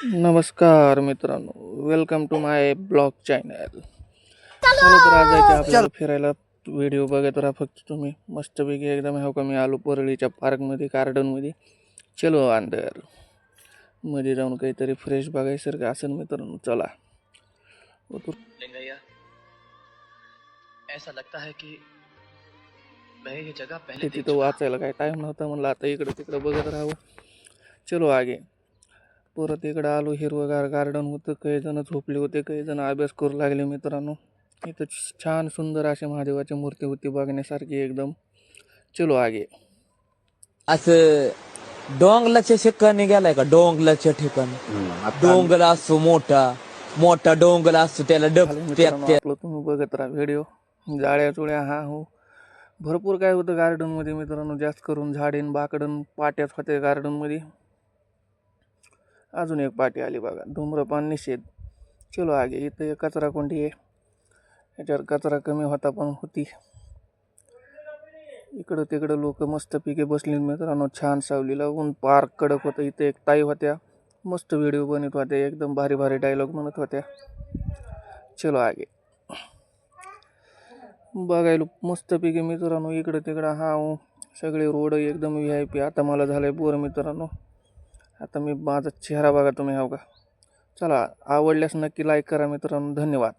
नमस्कार मित्रांनो, welcome to my blog channel. चलो तर आज जायचं आपल्याला फिरायला. व्हिडिओ बघत राहा फक्त तुम्ही. मस्तपैकी एकदम हो का मी आलो परळीच्या पार्कमध्ये, गार्डनमध्ये. चलो अंदर मध्ये जाऊन काहीतरी फ्रेश बघायसारखं असेल मित्रांनो. चला. लिंगैया, ऐसा लगता है कि मैं ये जगह पहले देख तिथं चुका वाचायला काय टाईम नव्हता, म्हणलं आता इकडं तिकडं बघत राहावं. चलो आगे. परत इकडं आलो, हिरवगार गार्डन होतं. काही जण झोपले होते, काही जण अभ्यास करू लागले मित्रांनो. इथं छान सुंदर अशी महादेवाची मूर्ती होती बघण्यासारखी एकदम. चलो आगे. असं डोंगराच्या ठिकाणी गेलाय का? डोंगराच्या ठिकाणी डोंगर असतो, मोठा मोठा डोंगर असतो, त्याला झाले मित्रांनो आपलं, तुम्ही बघत राहा व्हिडिओ. जाळ्या चुळ्या हा हो भरपूर काय होतं गार्डनमध्ये मित्रांनो. जास्त करून झाडेन बाकडन पाट्याच होत्या गार्डनमध्ये. अजून एक पाटी आली बघा, धूम्रपान निषेध. चलो आगे. इथं एक कचरा कोंडी आहे, याच्यावर कचरा कमी होता पण होती. इकडं तिकडं लोक मस्तपैकी बसले मित्रांनो, छान सावलीला. ऊन पार्क कडक होतं. इथं एक ताई होत्या, मस्त व्हिडिओ बनवत होत्या, एकदम भारी भारी डायलॉग म्हणत होत्या. चलो आगे. बघायला मस्तपैकी मित्रांनो इकडं तिकडं हा सगळे रोड एकदम VIP. आता मला झालंय बोर मित्रांनो. आता मी माझा चेहरा बघा तुम्ही हो का. चला, आवडल्यास नक्की लाईक करा मित्रांनो. धन्यवाद.